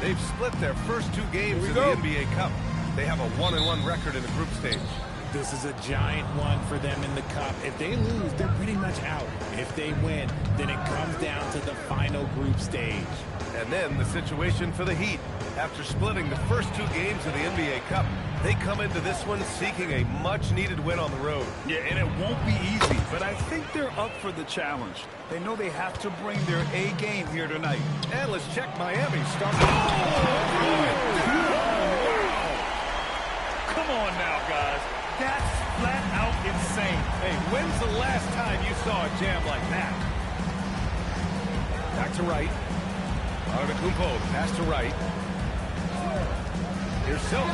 They've split their first 2 games in the NBA Cup. They have a 1-1 record in the group stage. This is a giant one for them in the Cup. If they lose, they're pretty much out. If they win, then it comes down to the final group stage. And then the situation for the Heat. After splitting the first 2 games of the NBA Cup, they come into this one seeking a much-needed win on the road. Yeah, and it won't be easy, but I think they're up for the challenge. They know they have to bring their A game here tonight. And let's check Miami. Come on now, guys. That's flat out insane. Hey, when's the last time you saw a jam like that? Back to right. Antetokounmpo, pass to right. Here's Silk.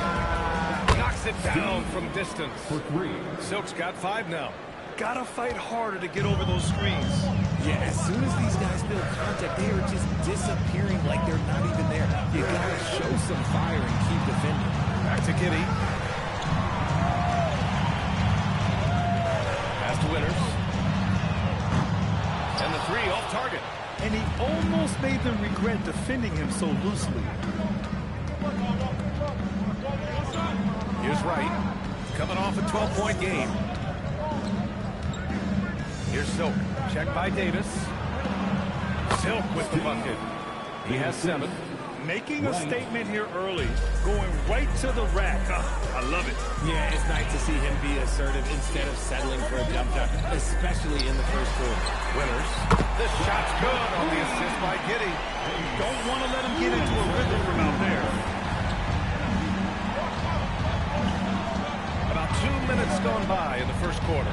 Knocks it down from distance. For 3. Silk's got 5 now. Gotta fight harder to get over those screens. Yeah, as soon as these guys feel contact, they are just disappearing like they're not even there. You gotta show some fire and keep defending. Back to Giddey. Pass to Winters. And the 3 off target. And he almost made them regret defending him so loosely. Here's Wright. Coming off a 12-point game. Here's Silk. Check by Davis. Silk with the bucket. He has 7. Making a statement here early. Going right to the rack. I love it. Yeah, it's nice to see him be assertive instead of settling for a jump shot, especially in the first quarter. Winters. The shot's good on the assist by Giddey. You don't want to let him get into a rhythm from out there. About 2 minutes gone by in the first quarter.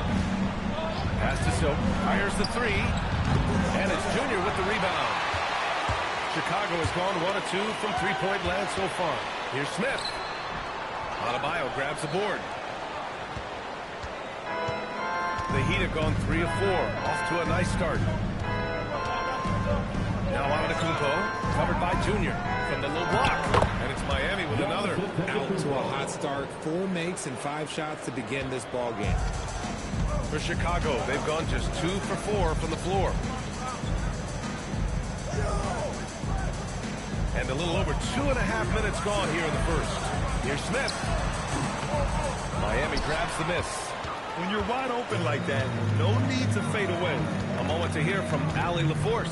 Pass to Silk. Fires the 3. And it's Junior with the rebound. Chicago has gone 1 of 2 from 3-point land so far. Here's Smith. Adebayo grabs the board. The Heat have gone 3 of 4. Off to a nice start. Now Antetokounmpo, covered by Junior from the low block. And it's Miami with another. Out to a hot start. 4 makes and 5 shots to begin this ball game. For Chicago, they've gone just 2 for 4 from the floor. And a little over 2.5 minutes gone here in the first. Here's Smith. Miami grabs the miss. When you're wide open like that, no need to fade away. A moment to hear from Allie LaForce.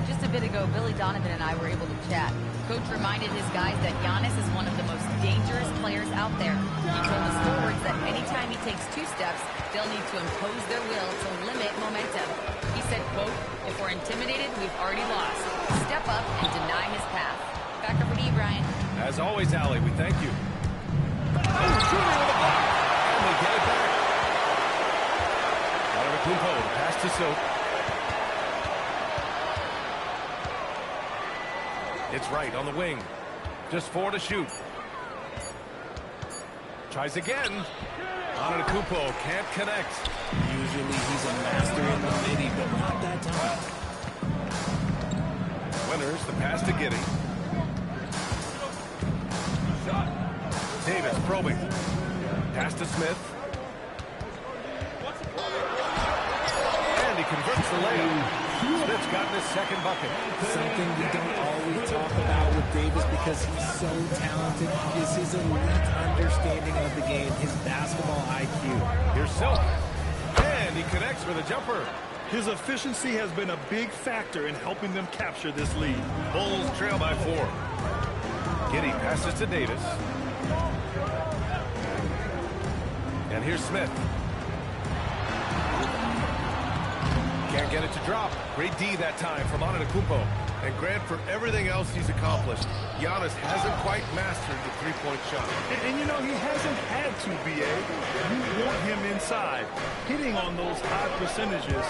Just a bit ago, Billy Donovan and I were able to chat. Coach reminded his guys that Giannis is one of the most dangerous players out there. He told his forwards that anytime he takes 2 steps, they'll need to impose their will to limit momentum. He said, quote, "If we're intimidated, we've already lost. Step up and deny his path." Back over to you, Brian. As always, Allie, we thank you. Oh, Junior with a block. And they get it back. Antetokounmpo, pass to Silk. It's Wright on the wing. Just 4 to shoot. Tries again. Antetokounmpo can't connect. Usually he's a master in the midi, but not that time. Winters, the pass to Giddey. Davis probing. Pass to Smith. And he converts the layup. Smith's gotten his second bucket. Something we don't always talk about with Davis because he's so talented is his elite understanding of the game, his basketball IQ. Here's Silk. And he connects with a jumper. His efficiency has been a big factor in helping them capture this lead. Bulls trail by 4. Giddey passes to Davis. And here's Smith. Can't get it to drop. Great D that time from Antetokounmpo. And Grant, for everything else he's accomplished, Giannis hasn't quite mastered the 3-point shot. And you know, he hasn't had to, B.A. You want him inside, hitting on those high percentages,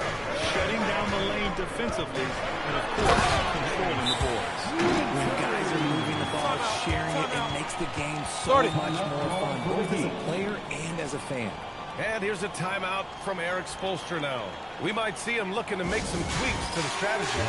shutting down the lane defensively, and, of course, controlling the boards. When guys are moving the ball, sharing it, it makes the game so much more fun, both as a player and as a fan. And here's a timeout from Eric Spoelstra now. We might see him looking to make some tweaks to the strategy.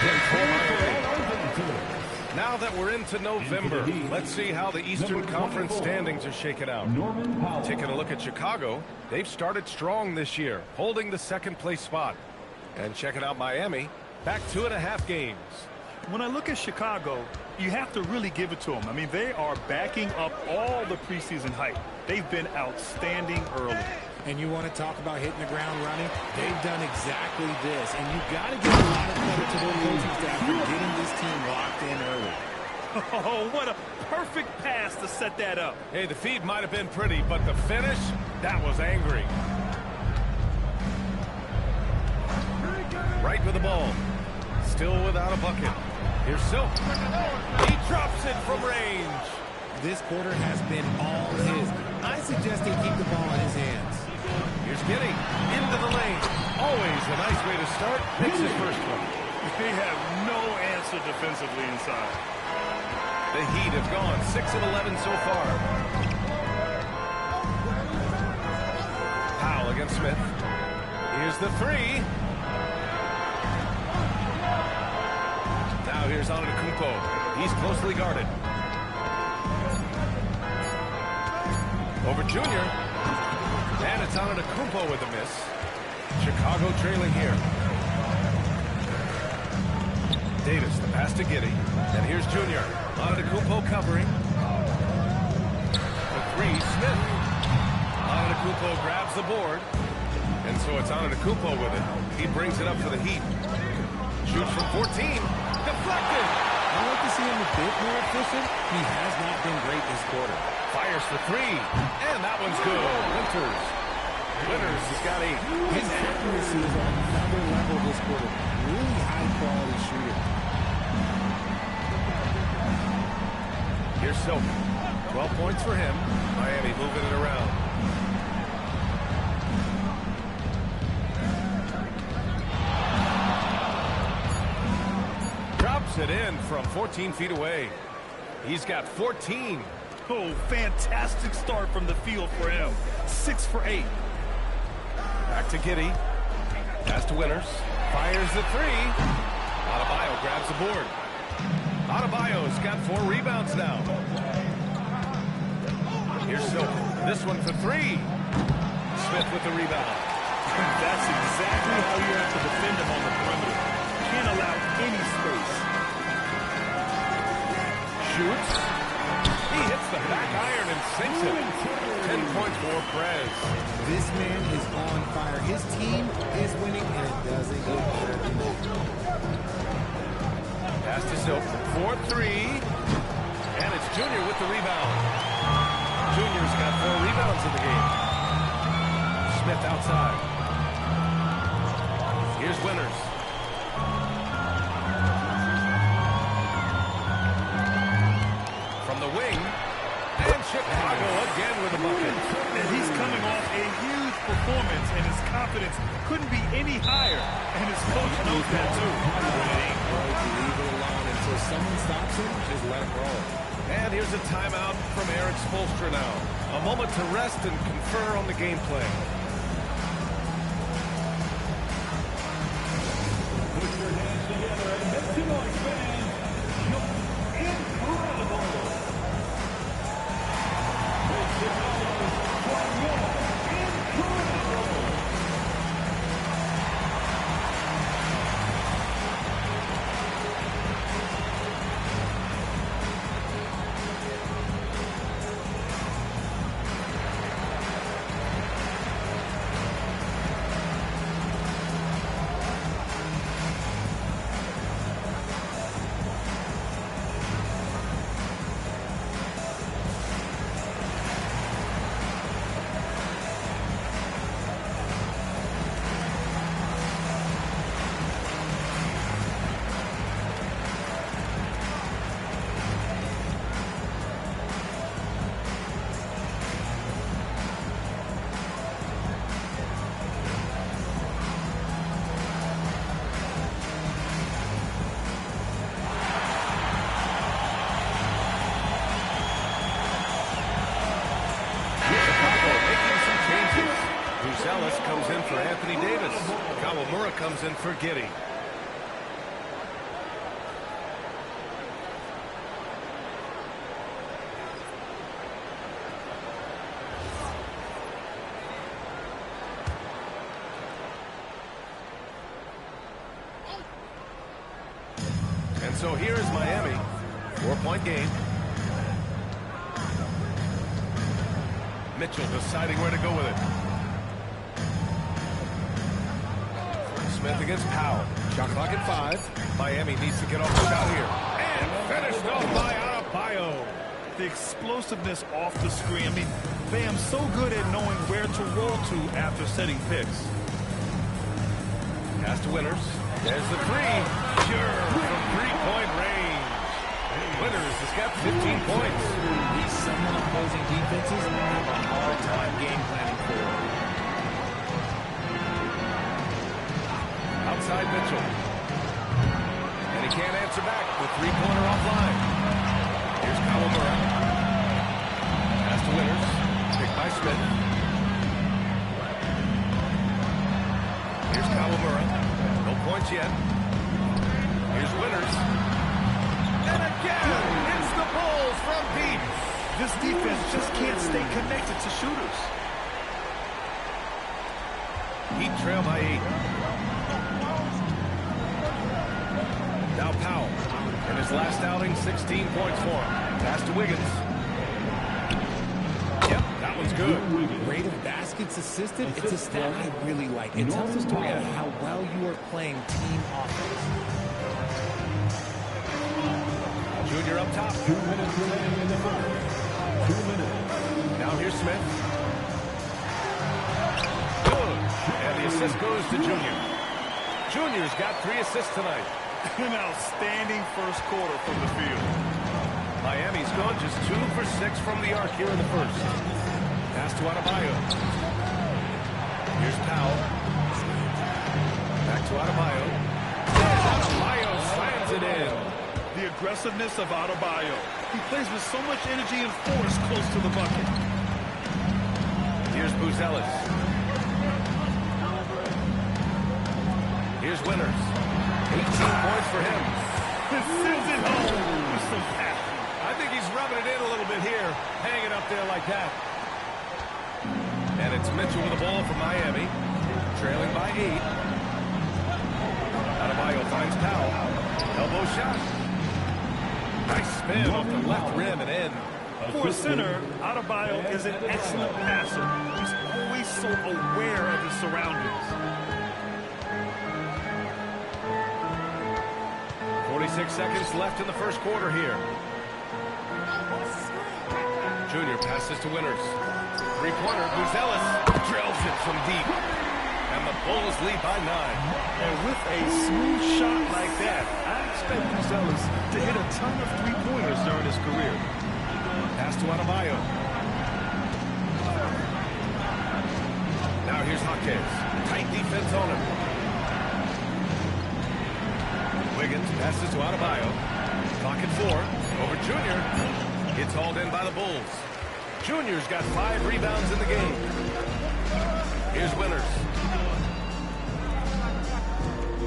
in for Miami. Now that we're into November, let's see how the Eastern Conference standings are shaken out. Taking a look at Chicago, they've started strong this year, holding the second-place spot. And checking out Miami, back 2.5 games. When I look at Chicago, you have to really give it to them. I mean, they are backing up all the preseason hype. They've been outstanding early. And you want to talk about hitting the ground running? They've done exactly this. And you've got to give a lot of credit to their coaching staff for getting this team locked in early. Oh, what a perfect pass to set that up. Hey, the feed might have been pretty, but the finish, that was angry. Right with the ball. Still without a bucket. Here's Silk. He drops it from range. This quarter has been all his. I suggest he keep the ball in his hands. Here's Giddey into the lane. Always a nice way to start. Makes his first one. They have no answer defensively inside. The Heat have gone 6 of 11 so far. Powell against Smith. Here's the three. Now here's Antetokounmpo. He's closely guarded. Over Junior. And it's Antetokounmpo with a miss. Chicago trailing here. Davis, the pass to Giddey. And here's Junior. Antetokounmpo covering. The three, Smith. Antetokounmpo grabs the board. And so it's Antetokounmpo with it. He brings it up for the Heat. Shoots from 14. Deflected. I like to see him a bit more efficient. He has not been great this quarter. Fires for three. And that one's good. Winters has got 8. His accuracy is on another level this quarter. Really high-quality shooter. Here's Silk. 12 points for him. Miami moving it around. Drops it in from 14 feet away. He's got 14. Oh, fantastic start from the field for him. 6 for 8. Back to Giddey. Pass to Winters. Fires the three. Adebayo grabs the board. Adebayo's got 4 rebounds now. Here's Silk. This one for 3. Smith with the rebound. That's exactly how you have to defend him on the perimeter. Can't allow any space. Shoots. He hits the back iron and sinks it. 10 points for Prez. This man is on fire. His team is winning, and it doesn't get better than that. Pass to Silk. 4-3. And it's Junior with the rebound. Junior's got 4 rebounds in the game. Smith outside. Here's Winters. From the wing. And Chicago again with a bucket. And he's coming off a huge performance, and his confidence couldn't be any higher. And his coach knows that, too. When it ain't broke, you leave it alone until someone stops him, just let him roll. And here's a timeout from Eric Spoelstra now. A moment to rest and confer on the game plan. Put your hands together and make some noise, fans. You're incredible. Make some noise for your incredible. Ellis comes in for Anthony Davis. Kawamura comes in for Giddey. so here is Miami. 4-point game. Mitchell deciding where to go with it. Smith against Powell. Shot clock at 5. Miami needs to get off the shot here. And finished off by Adebayo. The explosiveness off the screen. I mean, Bam's so good at knowing where to roll to after setting picks. Pass to Winters. There's the three. Sure, from three-point range. Winters has got 15 points. These somewhat opposing defenses have a hard time game planning for. Outside Mitchell. And he can't answer back. The three-pointer offline. Here's Kawamura. Pass to Winters. Picked by Smith. Here's Kawamura. No points yet. Here's Winters. And again, it's the Bulls from deep. This defense just can't stay connected to shooters. Heat trail by 8. Now Powell. In his last outing, 16 points for him. Pass to Wiggins. Yep, that one's good. Rate of baskets assisted, it's a stat I really like. It tells a story of how well you are playing team offense. Junior up top. 2 minutes remaining in the first. 2 minutes. Now here's Smith. Good. And the assist goes to Junior. Junior's got 3 assists tonight. An outstanding first quarter from the field. Miami's gone just 2 for 6 from the arc here in the first. Pass to Adebayo. Here's Powell. Back to Adebayo. There's Adebayo, slams it in. The aggressiveness of Adebayo. He plays with so much energy and force close to the bucket. Here's Buzelis. Here's Winters. 18 points for him. This sends it home with some passion. I think he's rubbing it in a little bit here, hanging up there like that. And it's Mitchell with the ball for Miami, trailing by 8. Adebayo finds Powell. Elbow shot. Nice spin off the left rim and in. For a center, Adebayo is an excellent passer. He's always so aware of his surroundings. 46 seconds left in the first quarter here. Junior passes to Winters. Three-pointer, Buzelis drills it from deep. And the Bulls lead by 9. And with a smooth shot like that, I expect Buzelis to hit a ton of three-pointers during his career. Pass to Adebayo. Now here's Jaquez. Tight defense on him. Wiggins passes to Adebayo. Clock at 4. Over Junior. It's hauled in by the Bulls. Junior's got 5 rebounds in the game. Here's Winters.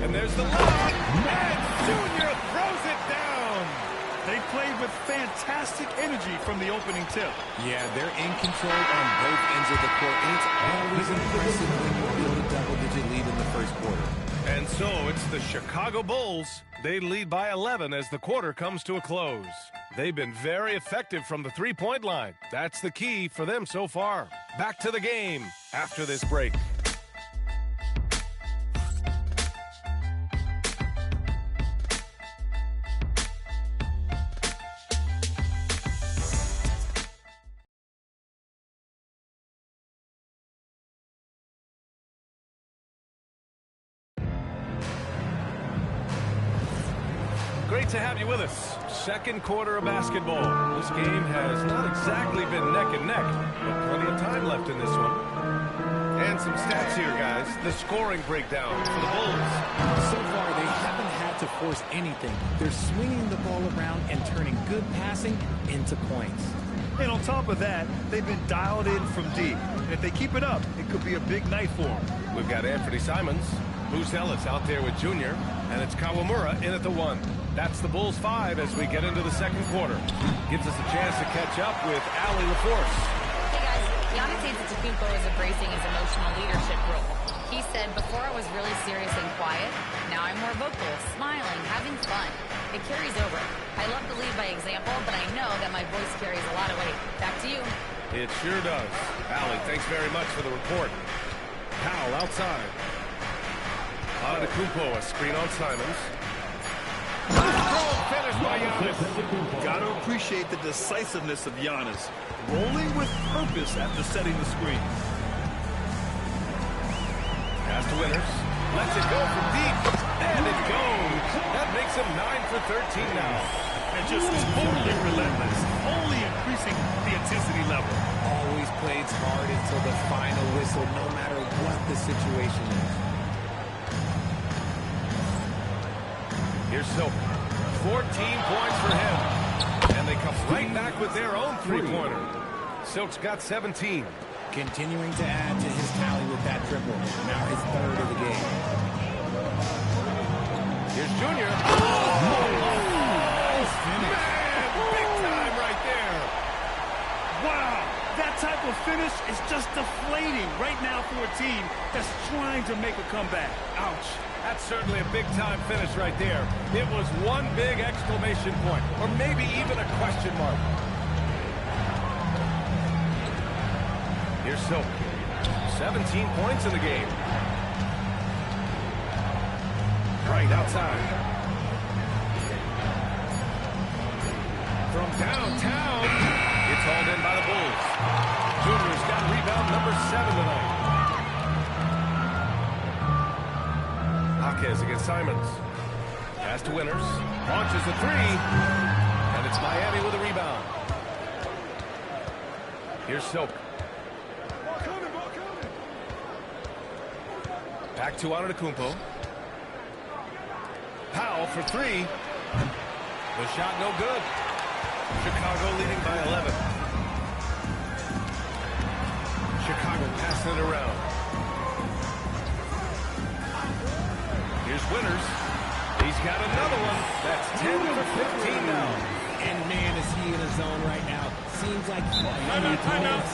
And there's the lob. And Junior throws it down. They played with fantastic energy from the opening tip. Yeah, they're in control on both ends of the court, and it's always impressive when you build a double-digit lead in the first quarter. And so it's the Chicago Bulls. They lead by 11 as the quarter comes to a close. They've been very effective from the three-point line. That's the key for them so far. Back to the game after this break. Great to have you with us. Second quarter of basketball. This game has not exactly been neck and neck, but plenty of time left in this one. And some stats here, guys. The scoring breakdown for the Bulls. So far, they haven't had to force anything. They're swinging the ball around and turning good passing into points. And on top of that, they've been dialed in from deep. And if they keep it up, it could be a big night for them. We've got Anthony Simons, Buzelis out there with Junior, and it's Kawamura in at the 1. That's the Bulls 5 as we get into the second quarter. Gives us a chance to catch up with Allie LaForce. Hey guys, Giannis Antetokounmpo is embracing his emotional leadership role. He said, before I was really serious and quiet. Now I'm more vocal, smiling, having fun. It carries over. I love to lead by example, but I know that my voice carries a lot of weight. Back to you. It sure does. Allie, thanks very much for the report. Powell outside. Antetokounmpo, a screen on Simons. Strong finish by Giannis. Got to appreciate the decisiveness of Giannis. Rolling with purpose after setting the screen. Pass to Winters. Lets it go from deep. And it goes. That makes him 9 for 13 now. And just totally relentless. Only increasing the intensity level. Always plays hard until the final whistle, no matter what the situation is. Here's Silk. 14 points for him. And they come right back with their own three-pointer. Silk's got 17. Continuing to add to his tally with that triple. Now his third of the game. Here's Junior. Oh! Man, big time right there. Wow, that type of finish is just deflating right now for a team that's trying to make a comeback. Ouch. That's certainly a big-time finish right there. It was one big exclamation point, or maybe even a question mark. Here's Silk. 17 points in the game. Right outside. From downtown, it's hauled in by the Bulls. Junior's got rebound number 7 tonight. Jaquez against Simons. Pass to Winters. Launches the three. And it's Miami with a rebound. Here's Silk. Back to Antetokounmpo. Powell for three. The shot no good. Chicago leading by 11. Chicago passing it around. Here's Winters. He's got another one. That's 10 for 15 now. And man, is he in a zone right now. Seems like Timeout.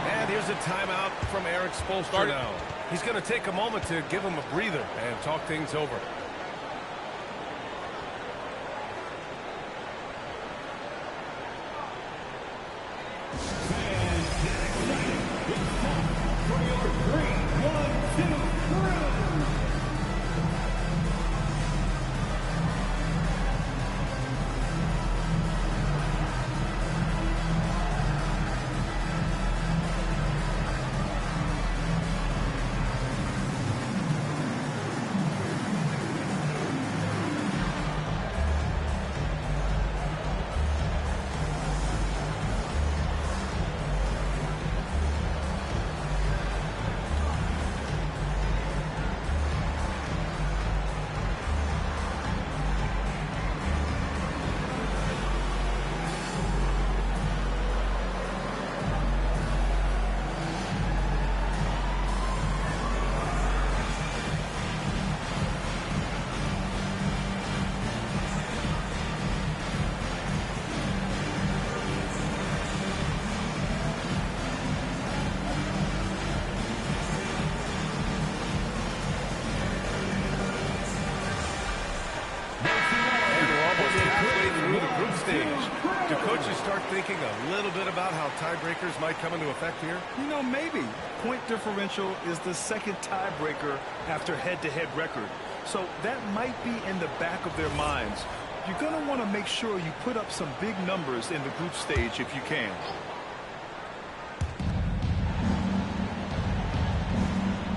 And here's a timeout from Eric Spoelstra now. He's going to take a moment to give him a breather and talk things over. Do coaches start thinking a little bit about how tiebreakers might come into effect here? You know, maybe. Point differential is the second tiebreaker after head-to-head record. So that might be in the back of their minds. You're going to want to make sure you put up some big numbers in the group stage if you can.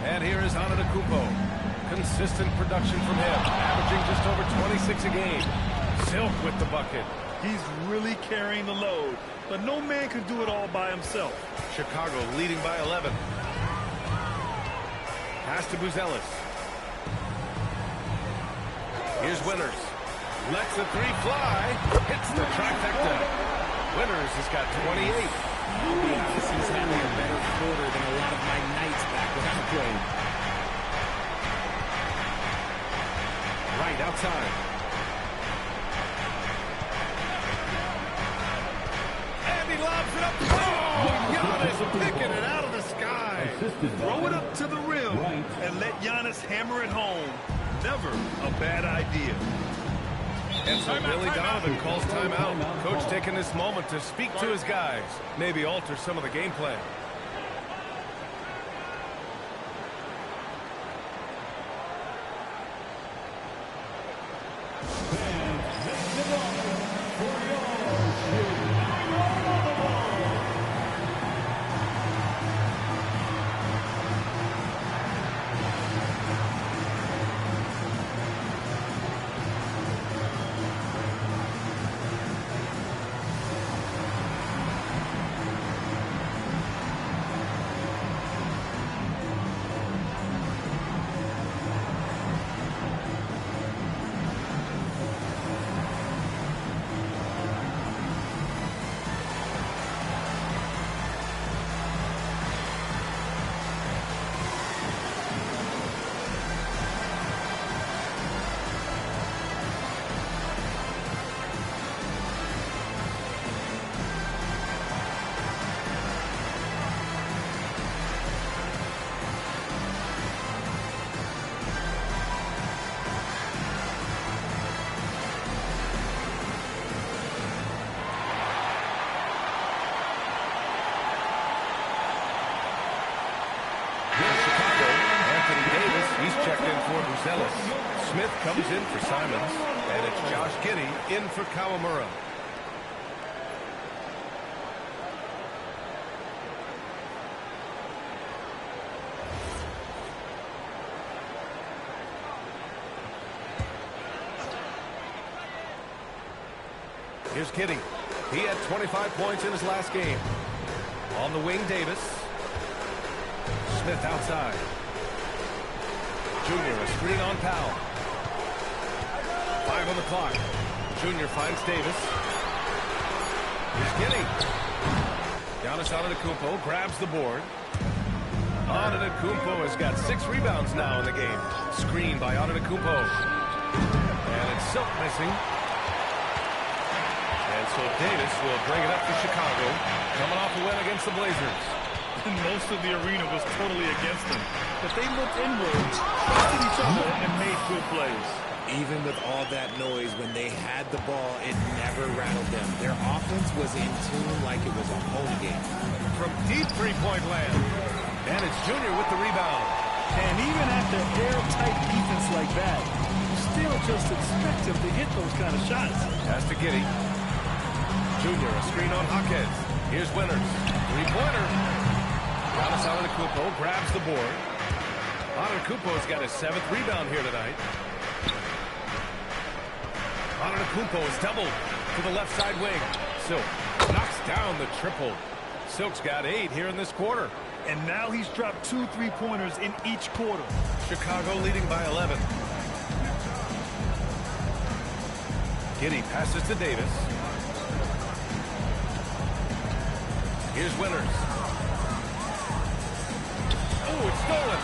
And here is Antetokounmpo. Consistent production from him, averaging just over 26 a game. Silk with the bucket. He's really carrying the load, but no man can do it all by himself. Chicago leading by 11. Pass to Buzelis. Here's Winters. Lets the three fly. Hits the trifecta. Winters has got 28. I'll be honest, he's having a better quarter than a lot of my nights back when I played. Right outside. And he lobs it up. Oh, Giannis picking it out of the sky. Throw it up to the rim and let Giannis hammer it home. Never a bad idea. And so Billy Donovan calls timeout. Coach taking this moment to speak to his guys. Maybe alter some of the game plan. Smith comes in for Simons, and it's Josh Giddey in for Kawamura. Here's Giddey. He had 25 points in his last game. On the wing, Davis. Smith outside. Junior, a screen on Powell. 5 on the clock. Junior finds Davis. Here's Giddey. Giannis Antetokounmpo grabs the board. Antetokounmpo has got 6 rebounds now in the game. Screen by Antetokounmpo. And it's Silk missing. And so Davis will bring it up to Chicago. Coming off a win against the Blazers. And most of the arena was totally against them. But they looked inward, trusted each other, and made good plays. Even with all that noise, when they had the ball, it never rattled them. Their offense was in tune like it was a home game. From deep three-point land. And it's Junior with the rebound. And even after airtight defense like that, you still just expect him to hit those kind of shots. Pass to Giddey. Junior, a screen on Hawkins. Here's Winters. Three-pointer. Giannis Antetokounmpo grabs the board. Antetokounmpo's got his 7th rebound here tonight. Antetokounmpo is doubled to the left side wing. Silk knocks down the triple. Silk's got 8 here in this quarter. And now he's dropped 2 3-pointers in each quarter. Chicago leading by 11. Giddey passes to Davis. Here's Winters. Oh, it's stolen.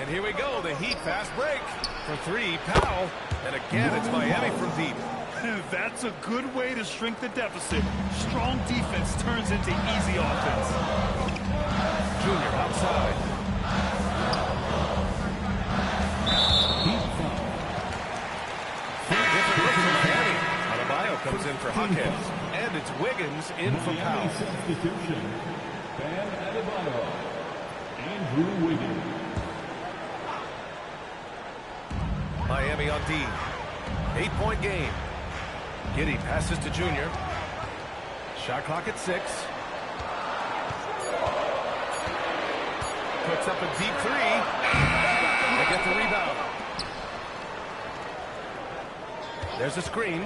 And here we go, the Heat fast break. For 3, Powell. And again, it's Miami from deep. That's a good way to shrink the deficit. Strong defense turns into easy offense. Junior outside. Different look from Miami. Adebayo comes in for Hawkins. And it's Wiggins in for Powell. Substitution. Bam Adebayo. Andrew Wiggins. Miami on D. 8-point game. Giddey passes to Junior. Shot clock at 6. Puts up a deep 3. They get the rebound. There's a screen.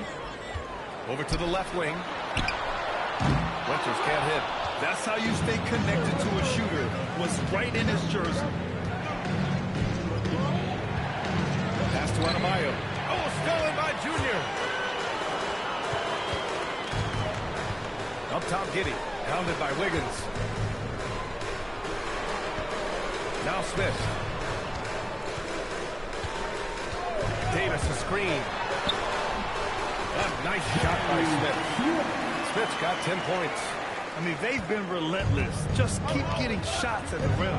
Over to the left wing. Winters can't hit. That's how you stay connected to a shooter. Was right in his jersey. Pass to Adebayo. Oh, stolen by Junior. Up top, Giddey. Pounded by Wiggins. Now Smith. Davis a screen. A nice shot by Smith. Smith's got 10 points. I mean, they've been relentless. Just keep getting shots at the rim.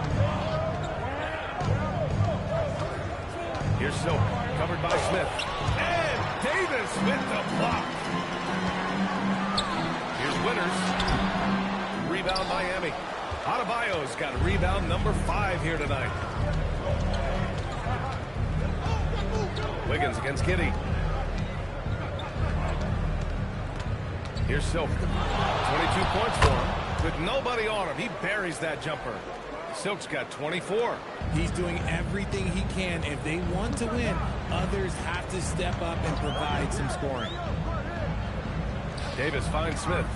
Here's Silk, covered by Smith. And Davis with the block. Here's Winters. Rebound Miami. Adebayo's got rebound number 5 here tonight. Wiggins against Giddey. Here's Silk. 22 points for him. With nobody on him, he buries that jumper. Silk's got 24. He's doing everything he can. If they want to win, others have to step up and provide some scoring. Davis finds Smith.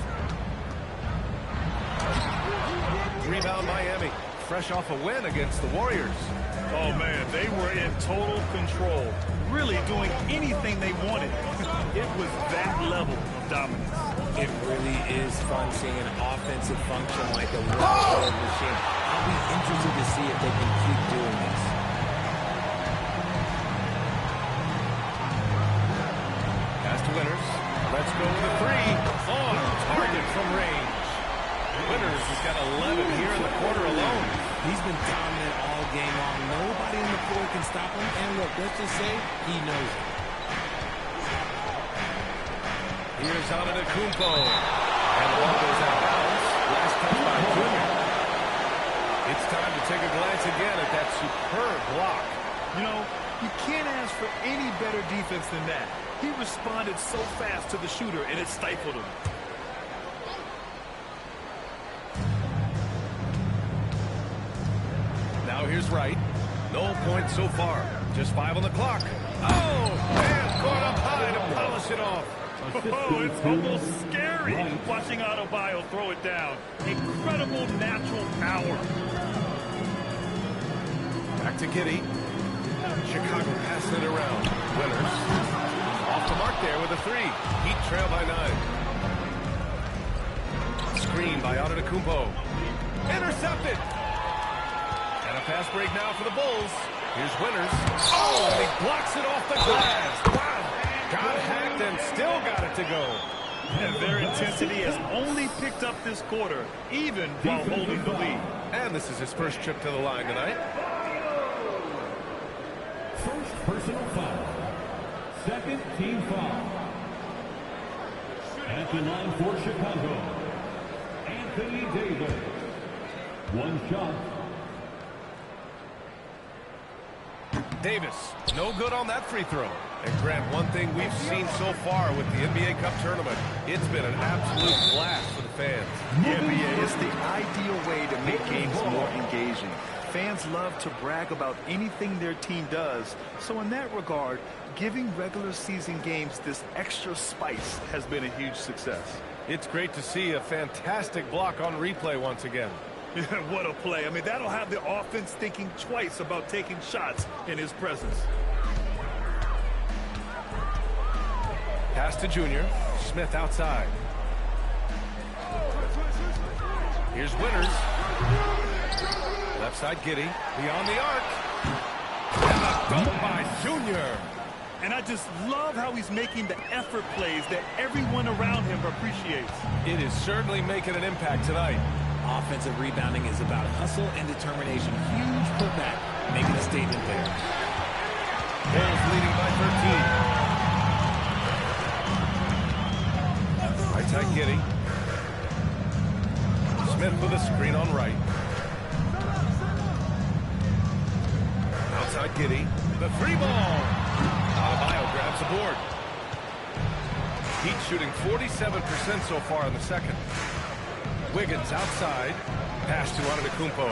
Rebound Miami. Fresh off a win against the Warriors. Oh, man, they were in total control. Really doing anything they wanted. It was that level of dominance. It really is fun seeing an offensive function like a well-oiled machine. I'll be interested to see if they can keep doing this. Pass to Winters. Let's go with a 3. On target from range. Winters has got 11 here in the quarter alone. He's been dominant all game long. Nobody on the floor can stop him. And look, let's just say he knows it. Here's Antetokounmpo. And the ball goes out of bounds. Last touch by Junior. It's time to take a glance again at that superb block. You know, you can't ask for any better defense than that. He responded so fast to the shooter, and it stifled him. Now here's Wright. No points so far. Just 5 on the clock. Oh, man, caught up high to polish it off. Oh, it's almost scary watching Adebayo throw it down. Incredible natural power. Back to Giddey. Chicago passing it around. Winters. Off the mark there with a 3. Heat trail by 9. Screen by Antetokounmpo. Intercepted. And a fast break now for the Bulls. Here's Winters. Oh, and he blocks it off the glass. Wow. Got hacked and still got it to go. And their intensity has only picked up this quarter, even while holding the lead. And this is his first trip to the line tonight. First personal foul. Second team foul. At the line for Chicago, Anthony Davis. One shot. Davis, no good on that free throw. And Grant, one thing we've seen so far with the NBA Cup tournament, it's been an absolute blast for the fans. The NBA is the ideal way to make games more engaging. Fans love to brag about anything their team does. So in that regard, giving regular season games this extra spice has been a huge success. It's great to see a fantastic block on replay once again. What a play. I mean, that'll have the offense thinking twice about taking shots in his presence. Pass to Junior. Smith outside. Here's Winters. Left side Giddey. Beyond the arc. And a dunk by Junior. And I just love how he's making the effort plays that everyone around him appreciates. It is certainly making an impact tonight. Offensive rebounding is about hustle and determination. Huge putback, making a statement there. Bulls leading by 13. Right side Giddey. Smith with a screen on right. Outside Giddey. The 3 ball. Adebayo grabs the board. Heat shooting 47% so far in the second. Wiggins outside. Pass to Antetokounmpo.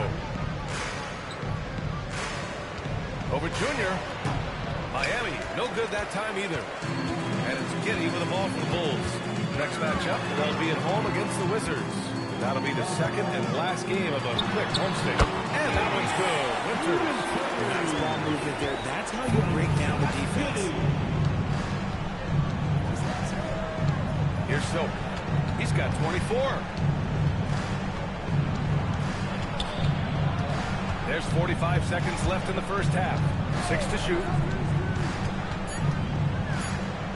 Over Junior. Miami, no good that time either. And it's Giddey with the ball for the Bulls. Next matchup, they'll be at home against the Wizards. That'll be the second and last game of a quick homestand. And that one's good. Winters. Nice ball movement there. That's how you break down the defense. Here's Silk. He's got 24. There's 45 seconds left in the first half. 6 to shoot.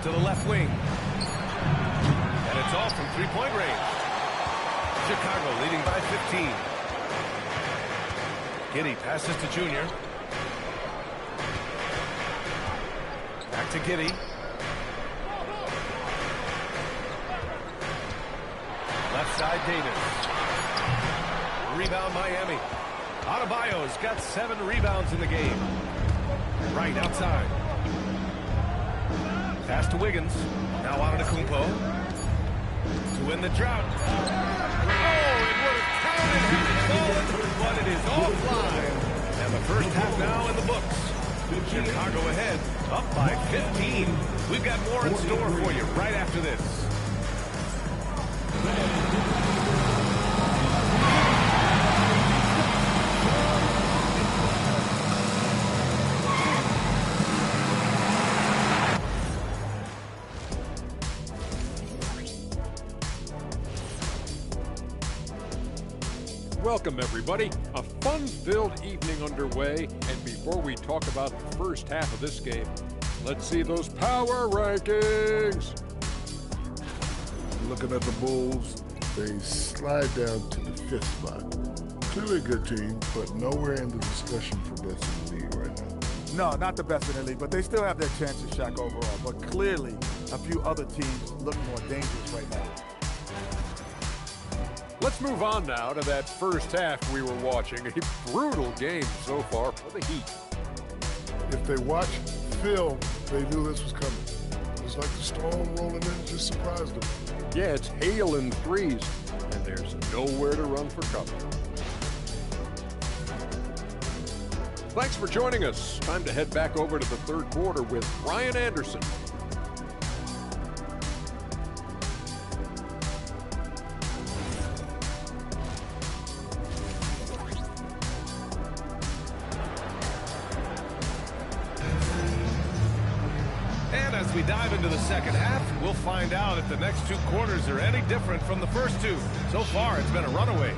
To the left wing. And it's off from three-point range. Chicago leading by 15. Giddey passes to Junior. Back to Giddey. Left side, Davis. Rebound, Miami. Adebayo's got 7 rebounds in the game. Right outside. Pass to Wiggins. Now Antetokounmpo. To win the drought. Oh, it would have counted had it fallen, but it is offline. And the first half now in the books. Chicago ahead, up by 15. We've got more in store for you right after this. Welcome, everybody. A fun-filled evening underway, and before we talk about the first half of this game, let's see those power rankings. Looking at the Bulls, they slide down to the 5th spot. Clearly a good team, but nowhere in the discussion for best in the league right now. No, not the best in the league, but they still have their chances, Shaq, overall. But clearly, a few other teams look more dangerous right now. Let's move on now to that first half we were watching. A brutal game so far for the Heat. If they watched film, they knew this was coming. It's like the storm rolling in just surprised them. Yeah, it's hail and threes, and there's nowhere to run for cover. Thanks for joining us. Time to head back over to the third quarter with Ryan Anderson. As we dive into the second half, we'll find out if the next 2 quarters are any different from the first 2. So far, it's been a runaway.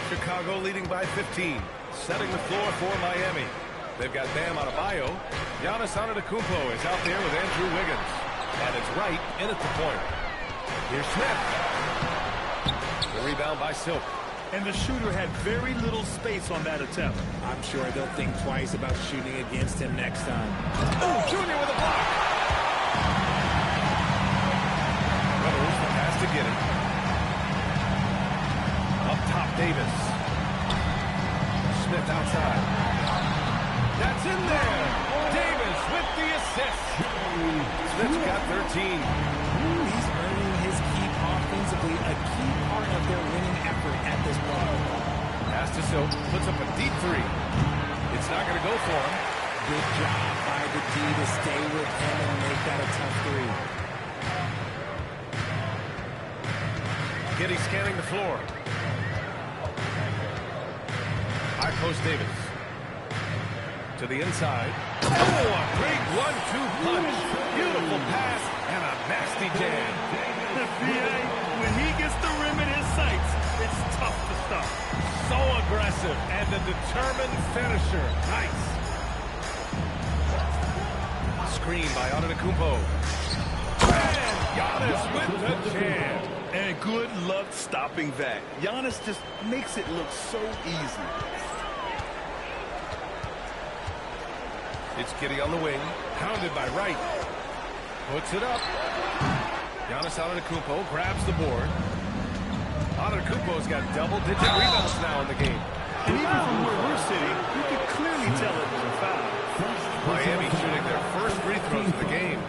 Chicago leading by 15. Setting the floor for Miami. They've got Bam Adebayo. Giannis Antetokounmpo is out there with Andrew Wiggins. And it's right in at the point. Here's Smith. The rebound by Silk. And the shooter had very little space on that attempt. I'm sure they'll think twice about shooting against him next time. Oh, Junior with a block. Rivers, the pass to Giddey. Up top, Davis. Smith outside. That's in there. Davis with the assist. Smith's got 13. He's earning his keep offensively, a key part of their winning effort at this point. Pass to Silk, puts up a deep 3. It's not going to go for him. Good job by the D to stay with him and make that a tough 3. Giddey scanning the floor. High post Davis. To the inside. Oh, a great 1-2 punch. Beautiful pass and a nasty jam. BA, when he gets the rim in his sights, it's tough to stop. So aggressive and a determined finisher. Nice. Screen by Antetokounmpo. And Giannis with the jam. And good luck stopping that. Giannis just makes it look so easy. It's Giddey on the wing, pounded by Wright. Puts it up. Giannis Antetokounmpo grabs the board. Antetokounmpo's got double-digit rebounds now in the game. And even from where we're sitting, you can clearly tell it was a foul. Miami shooting their first free throws of the game.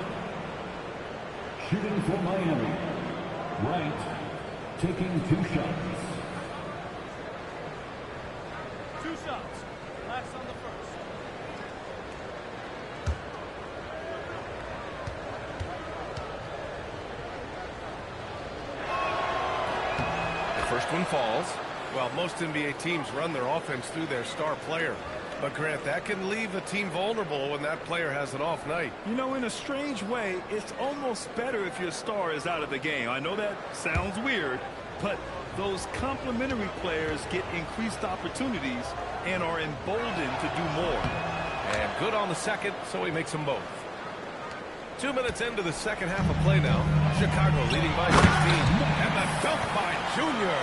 Shooting for Miami. Wright taking 2 shots. 2 shots. Last on the first. The first one falls. Well, most NBA teams run their offense through their star player. But, Grant, that can leave a team vulnerable when that player has an off night. You know, in a strange way, it's almost better if your star is out of the game. I know that sounds weird, but those complementary players get increased opportunities and are emboldened to do more. And good on the second, so he makes them both. 2 minutes into the second half of play now. Chicago leading by 16. And the dunk by Junior.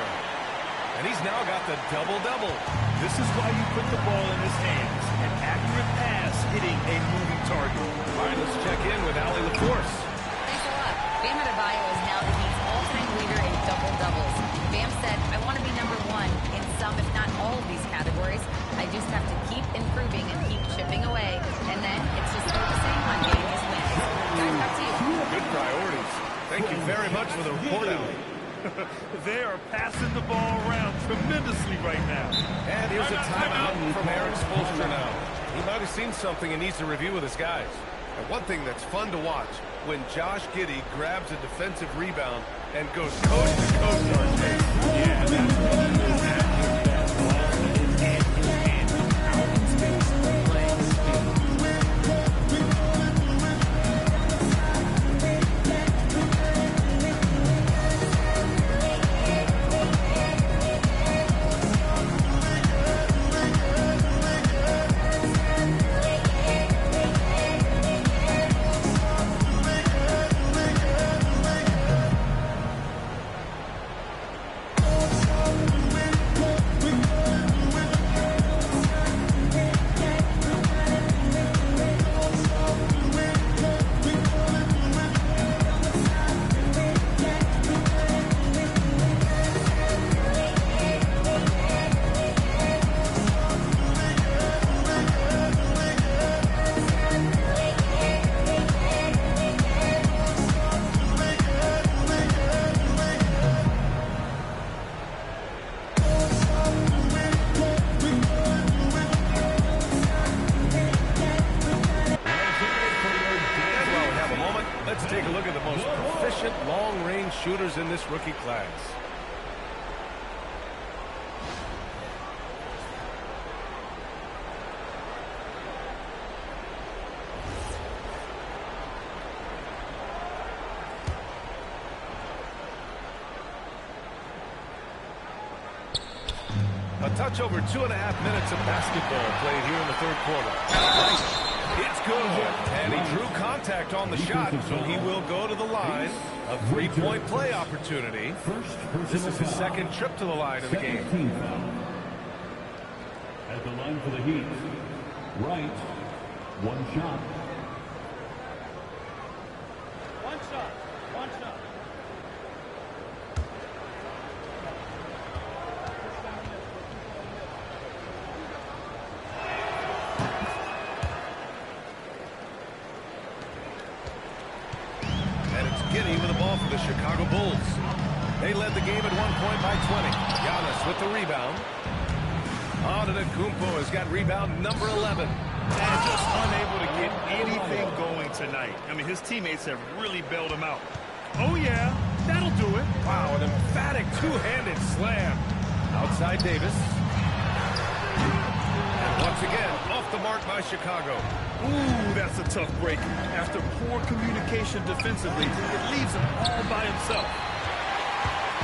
And he's now got the double-double. This is why you put the ball in his hands. An accurate pass hitting a moving target. All right, let's check in with Allie LaForce. Thanks a lot. Bam Adebayo is now the Heat's all-time leader in double-doubles. Bam said, I want to be number one in some, if not all of these categories. I just have to keep improving and keep chipping away. And then it's just focusing on getting these wins. Guys, back to you. Good priorities. Thank you very much for the report, Allie. They are passing the ball around tremendously right now. And here's a timeout from Eric Spoelstra now. He might have seen something and needs to review with his guys. And one thing that's fun to watch, when Josh Giddey grabs a defensive rebound and goes coast to coast on Jay. Yeah, that's what he is at his best. Ball in his hand, out in space, playing the speed. Shooters in this rookie class. A touch over 2.5 minutes of basketball played here in the third quarter. Right. It's good. And he drew contact on the shot, so he will go to the line. A three-point play opportunity. This is his second trip to the line in the game. At the line for the Heat, Wright, one shot. One shot. One shot. Giddey with the ball for the Chicago Bulls. They led the game at 1 point by 20. Giannis with the rebound. Antetokounmpo has got rebound number 11. And just unable to get anything going tonight. I mean, his teammates have really bailed him out. Oh, yeah, that'll do it. Wow, an emphatic two-handed slam. Outside Davis. And once again, off the mark by Chicago. Ooh, that's a tough break. After poor communication defensively, it leaves him all by himself.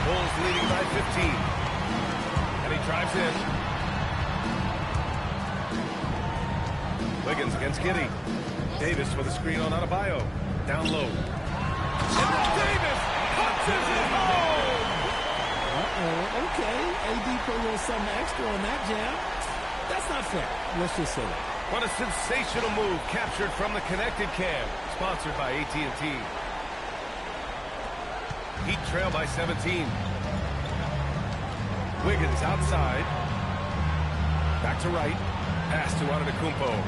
Bulls leading by 15. And he drives in. Wiggins against Giddey. Davis with a screen on Adebayo. Down low. And then Davis punches it home! Uh-oh, okay. AD put a little something extra on that jam. That's not fair. Let's just say that. What a sensational move captured from the connected cam. Sponsored by AT&T. Heat trail by 17. Wiggins outside. Back to right. Pass to Antetokounmpo.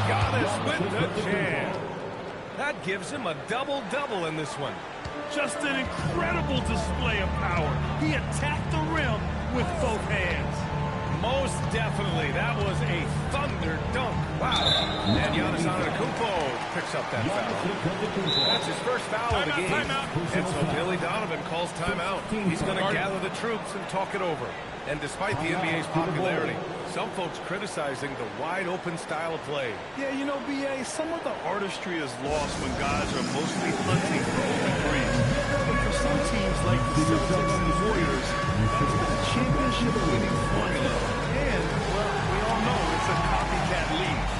Giannis with the jam. That gives him a double-double in this one. Just an incredible display of power. He attacked the rim with both hands. Most definitely. That was a thunder dunk. Wow. And Giannis Antetokounmpo picks up that foul. That's his first foul of the game. And so Billy Donovan calls timeout. He's going to gather the troops and talk it over. And despite the NBA's popularity, some folks criticizing the wide-open style of play. Yeah, you know, B.A., some of the artistry is lost when guys are mostly hunting for open threes. But for some teams like the Celtics and the Warriors, that's the championship-winning formula. And, well, we all know it's a copycat league.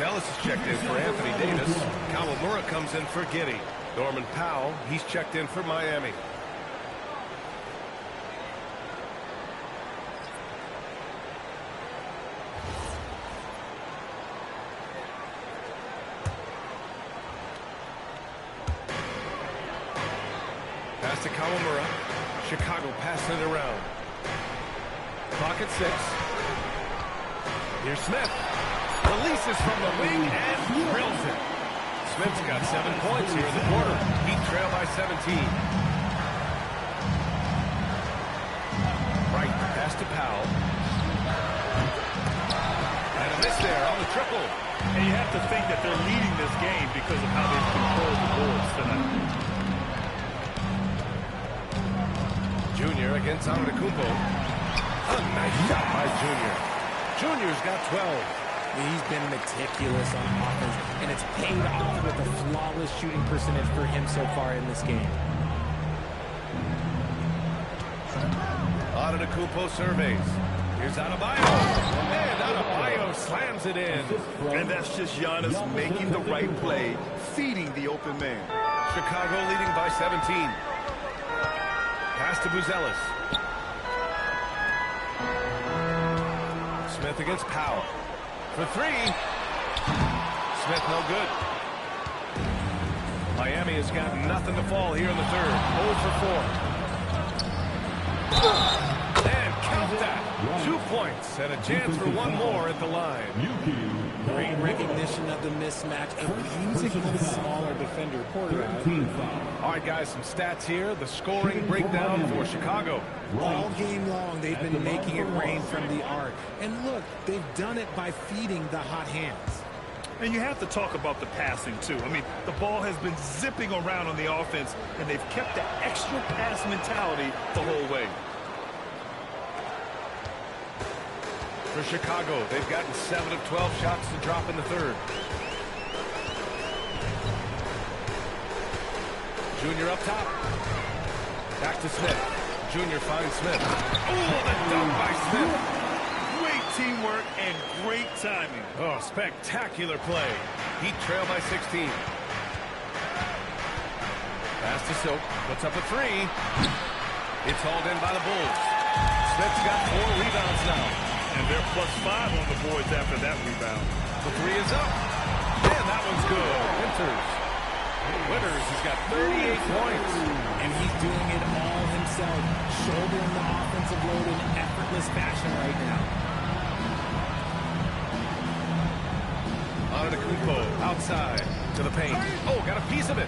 Ellis is checked in for Anthony Davis. Kawamura comes in for Giddey. Norman Powell, he's checked in for Miami. Pass to Kawamura. Chicago passing it around. Clock at 6. Here's Smith. Releases from the wing and drills it. Smith's got 7 points here in the quarter. Heat trail by 17. Right, pass to Powell. And a miss there on the triple. And you have to think that they're leading this game because of how they've controlled the boards tonight. Junior against Antetokounmpo. A nice shot by Junior. Junior's got 12. He's been meticulous on offense, and it's paid off with a flawless shooting percentage for him so far in this game. Antetokounmpo surveys. Here's Adebayo. And Adebayo slams it in. And that's just Giannis making the right play, feeding the open man. Chicago leading by 17. Pass to Buzelis. Smith against Powell. For 3. Smith no good. Miami has got nothing to fall here in the third. 0 for 4. And count that. 2 points and a chance for one more at the line. Great recognition of the mismatch and using the smaller defender. Porter out. All right, guys, some stats here. The scoring breakdown for Chicago. All game long, they've been making it rain from the arc. And look, they've done it by feeding the hot hands. And you have to talk about the passing, too. I mean, the ball has been zipping around on the offense, and they've kept the extra pass mentality the whole way. For Chicago, they've gotten 7 of 12 shots to drop in the third. Junior up top. Back to Smith. Junior finds Smith. Oh, the dunk by Smith. Great teamwork and great timing. Oh, spectacular play. Heat trail by 16. Pass to Silk. Puts up a 3. It's hauled in by the Bulls. Smith's got 4 rebounds now. And they're +5 on the boards after that rebound. The 3 is up. And that one's good. Winters has got 38 points. And he's doing it all himself, shouldering the offensive load in effortless fashion right now. Antetokounmpo outside to the paint. Oh, got a piece of it.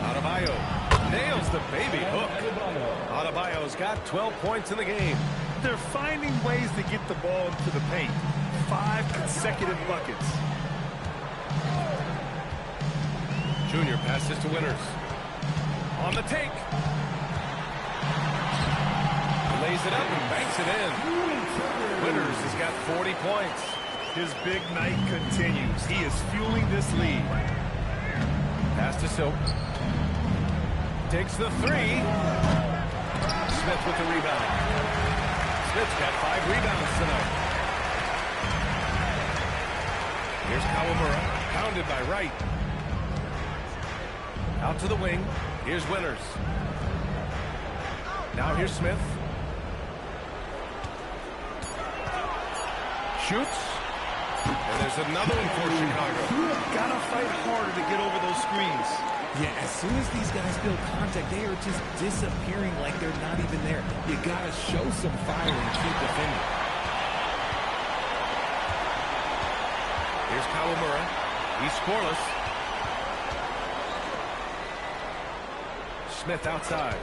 Adebayo nails the baby hook. Adebayo's got 12 points in the game. They're finding ways to get the ball into the paint. 5 consecutive buckets. Junior passes to Winters. On the take. Lays it up and banks it in. Winters has got 40 points. His big night continues. He is fueling this lead. Pass to Silk. Takes the three. Smith with the rebound. Smith's got 5 rebounds tonight. Here's Kawamura. Pounded by Wright. Out to the wing. Here's Winters. Now here's Smith. Shoots. And there's another one for Chicago. Gotta fight harder to get over those screens. Yeah, as soon as these guys feel contact, they are just disappearing like they're not even there. You gotta show some fire and keep defending. Here's Kawamura. He's scoreless. Smith outside.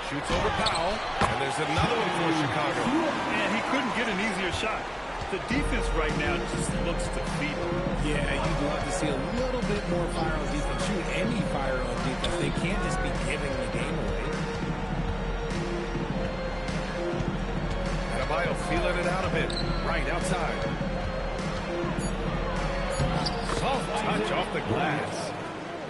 Shoots over Powell. And there's another one for Chicago. And he couldn't get an easier shot. The defense right now just looks defeated. Yeah, you'd love to see a little bit more fire on defense. Shoot, any fire on defense. They can't just be giving the game away. Adebayo feeling it out a bit. Right outside. Soft touch off the glass.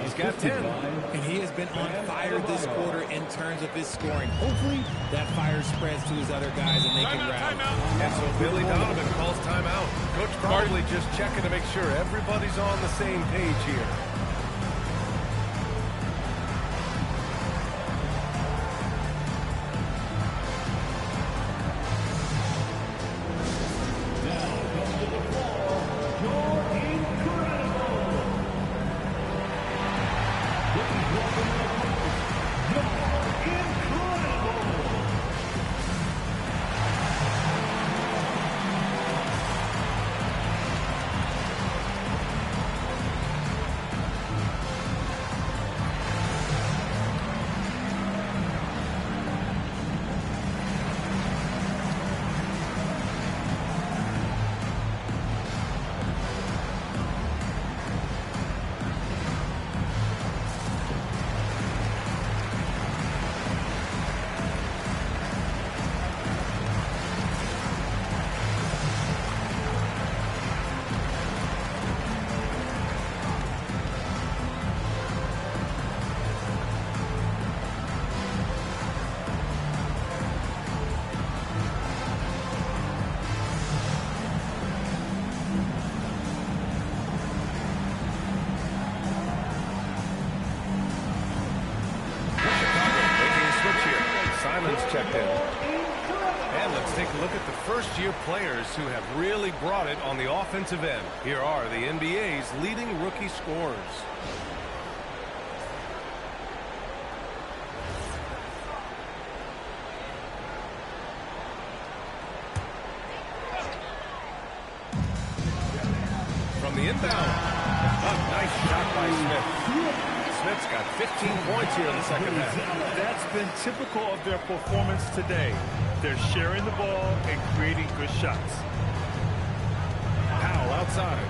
He's got 10. And he has been on fire this quarter in terms of his scoring. Hopefully, that fire spreads to his other guys and they can rally. And so Billy Donovan calls timeout. Coach probably just checking to make sure everybody's on the same page here. Checked in. And let's take a look at the first-year players who have really brought it on the offensive end. Here are the NBA's leading rookie scorers. From the inbound, a nice shot by Smith. Smith's got 15 points here in the second half. That's been typical of their performance today. They're sharing the ball and creating good shots. Powell outside.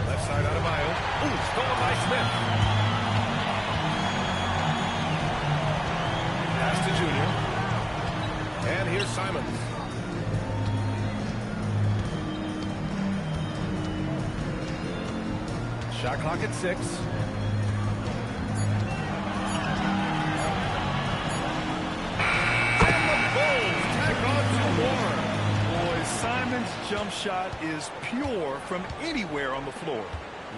Left side out of Adebayo. Ooh, stolen by Smith. Pass to Junior. And here's Simons. Shot clock at 6. And the Bulls tack on 2 more. Boy, Simons' jump shot is pure from anywhere on the floor.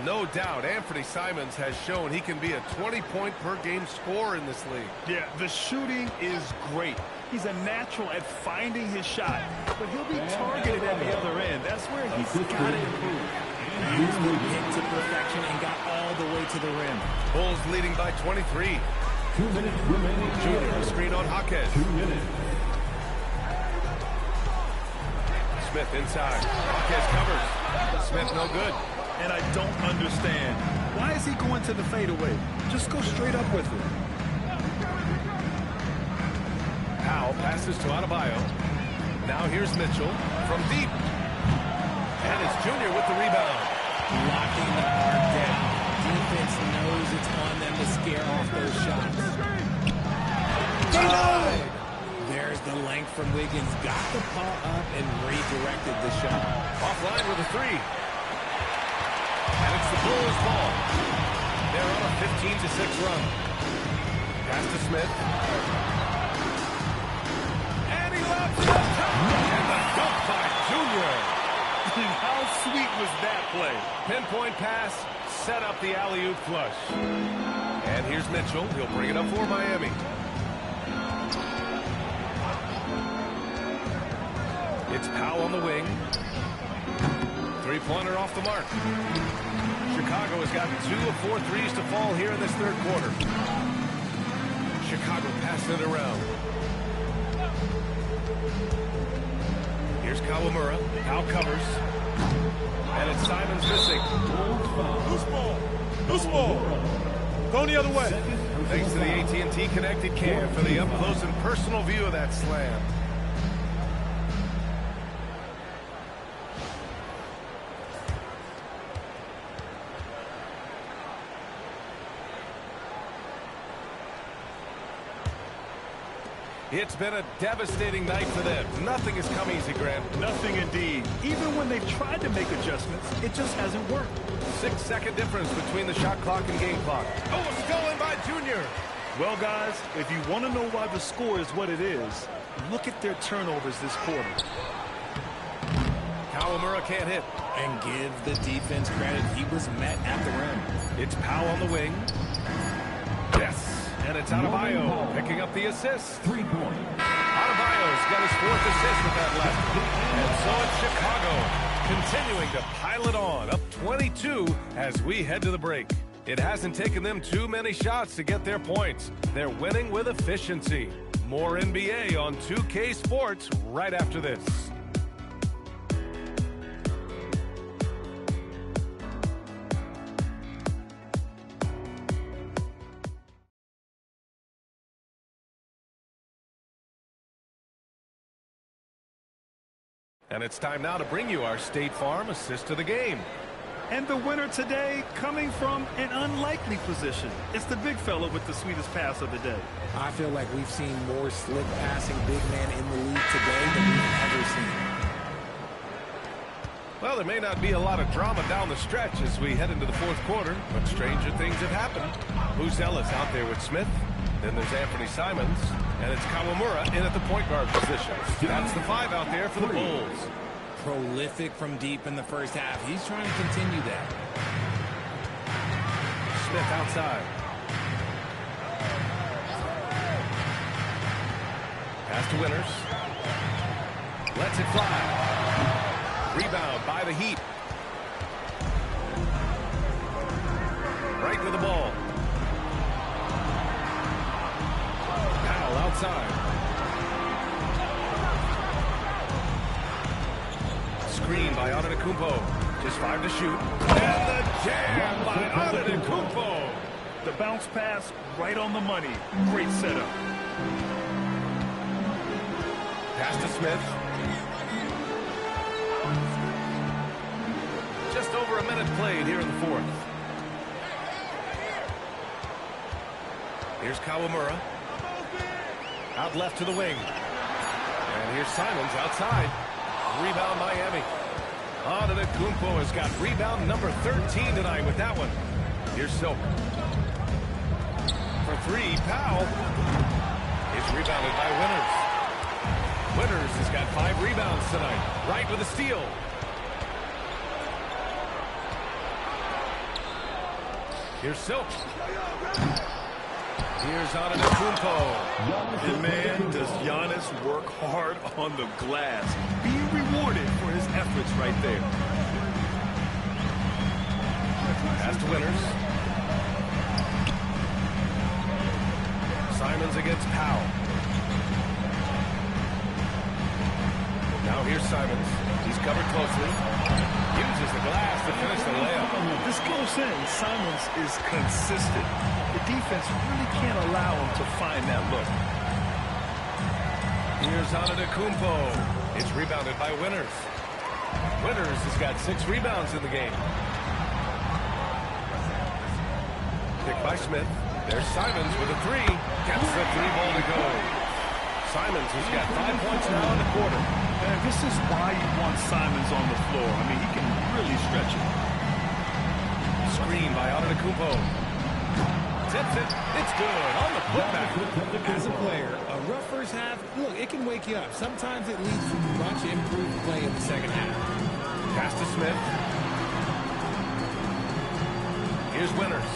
No doubt, Anthony Simons has shown he can be a 20-point-per-game scorer in this league. Yeah, the shooting is great. He's a natural at finding his shot, but he'll be targeted at the other end. That's where he's got to improve. Used the hit to perfection and got all the way to the rim. Bulls leading by 23. 2 minutes remaining. Junior screen on Jaquez. 2 minutes. Smith inside. Jaquez covers. Smith no good. And I don't understand. Why is he going to the fadeaway? Just go straight up with it. Powell passes to Adebayo. Now here's Mitchell from deep. And it's Junior with the rebound. Locking the arc down. Defense knows it's on them to scare off those shots. from Wiggins. Got the paw up and redirected the shot. Offline with a three. And it's the Bulls' ball. They're on a 15-6 run. Pass to Smith. And he lobs it up top. And the dunk by Junior. How sweet was that play? Pinpoint pass, set up the alley-oop flush. And here's Mitchell. He'll bring it up for Miami. It's Powell on the wing. Three-pointer off the mark. Chicago has gotten 2 of 4 threes to fall here in this third quarter. Chicago passing it around. Here's Kawamura. Powell covers. And it's Simons missing. Loose ball. Loose ball. Going the other way. Thanks to the AT&T Connected Cam for the up-close and personal view of that slam. It's been a devastating night for them. Nothing has come easy, Grant. Nothing indeed. Even when they've tried to make adjustments, it just hasn't worked. 6-second difference between the shot clock and game clock. Oh, stolen by Junior. Well, guys, if you want to know why the score is what it is, look at their turnovers this quarter. Kawamura can't hit. And give the defense credit. He was met at the rim. It's Powell on the wing. Yes. And it's Adebayo picking up the assist. 3-point. Adebayo's got his 4th assist with that left. And so it's Chicago continuing to pile it on, up 22 as we head to the break. It hasn't taken them too many shots to get their points. They're winning with efficiency. More NBA on 2K Sports right after this. And it's time now to bring you our State Farm assist of the game. And the winner today coming from an unlikely position. It's the big fella with the sweetest pass of the day. I feel like we've seen more slick passing big men in the league today than we've ever seen. Well, there may not be a lot of drama down the stretch as we head into the fourth quarter, but stranger things have happened. Booz Ellis out there with Smith. Then there's Anthony Simons, and it's Kawamura in at the point guard position. That's the 5 out there for the Bulls. Prolific from deep in the first half. He's trying to continue that. Smith outside. Pass to Winters. Lets it fly. Rebound by the Heat. Right to the ball. Powell outside. Screen by Antetokounmpo. Just 5 to shoot. And the jam by Antetokounmpo. The bounce pass right on the money. Great setup. Pass to Smith. Just over a minute played here in the fourth. Here's Kawamura. Out left to the wing. And here's Simons outside. Rebound Miami. Antetokounmpo has got rebound number 13 tonight with that one. Here's Silk. For 3, Powell. It's rebounded by Winters. Winters has got 5 rebounds tonight. Right with a steal. Here's Silk. Here's Antetokounmpo. And man, does Giannis work hard on the glass. Being rewarded for his efforts right there. Pass to Winters. Simons against Powell. Now here's Simons. He's covered closely. Uses the glass to finish the layup. This goes in. Simons is consistent. The defense really can't allow him to find that look. Here's Antetokounmpo. It's rebounded by Winters. Winters has got 6 rebounds in the game. Picked by Smith. There's Simons with a 3. Gets the 3 ball to go. Simons has got 5 points now in the quarter. And this is why you want Simons on the floor. I mean, he can really stretch it. Screen by Antetokounmpo. Tips it. It's good on the putback. As a player, a rough first half, look, it can wake you up. Sometimes it leads to much improved play in the second half. Pass to Smith. Here's Winters.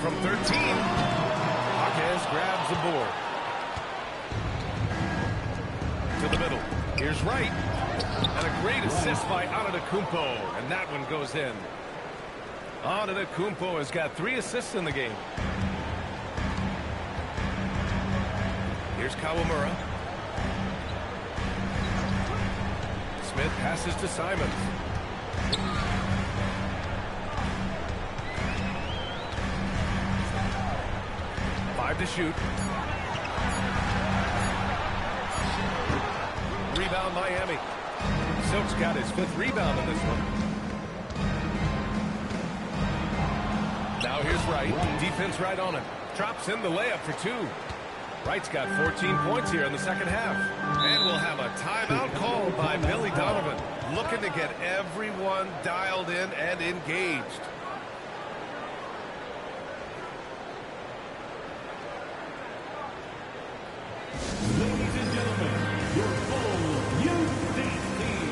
From 13, Jaquez grabs the board. To the middle. Here's Wright. And a great assist by Antetokounmpo. And that one goes in. Antetokounmpo has got 3 assists in the game. Here's Kawamura. Smith passes to Simons. Five to shoot. Rebound Miami. Silk's got his 5th rebound in this one. Now here's Wright. Defense right on him. Drops in the layup for 2. Wright's got 14 points here in the second half. And we'll have a timeout called by Billy Donovan. Looking to get everyone dialed in and engaged. Ladies and gentlemen, your full youth dance team.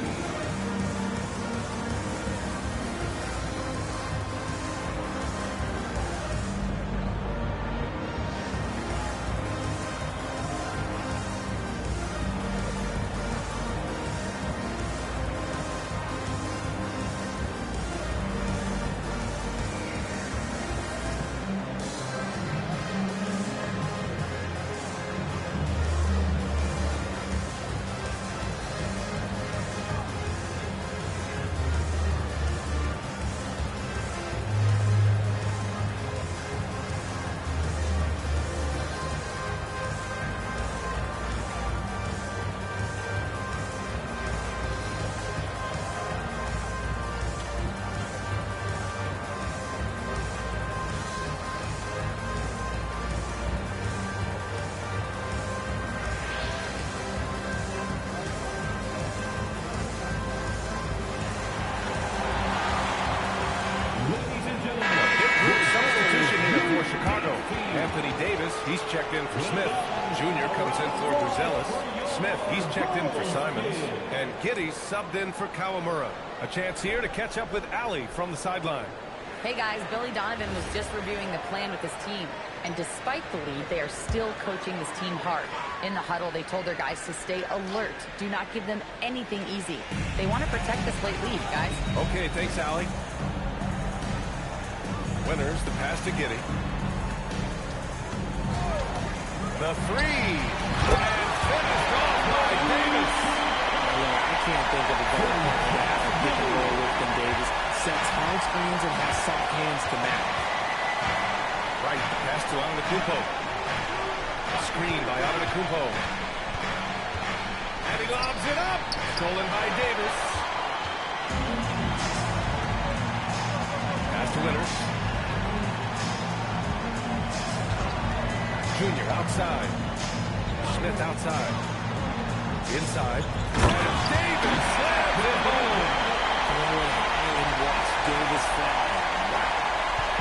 Anthony Davis, he's checked in for Smith. Junior comes in for Buzelis. Smith, he's checked in for Simons. And Giddey's subbed in for Kawamura. A chance here to catch up with Allie from the sideline. Hey guys, Billy Donovan was just reviewing the plan with his team. And despite the lead, they are still coaching this team hard. In the huddle, they told their guys to stay alert. Do not give them anything easy. They want to protect this late lead, guys. Okay, thanks, Allie. Winters, the pass to Giddey. The three. And finished off by Davis. I can't think of a better half of pick and roll with than Davis. Sets hard screens and has soft hands to match. Right, the pass to Antetokounmpo. Screen by Antetokounmpo. And he lobs it up. Stolen by Davis. Pass to Winters. Junior outside. Smith outside. Inside. And Davis slams it home. And watch Davis fly.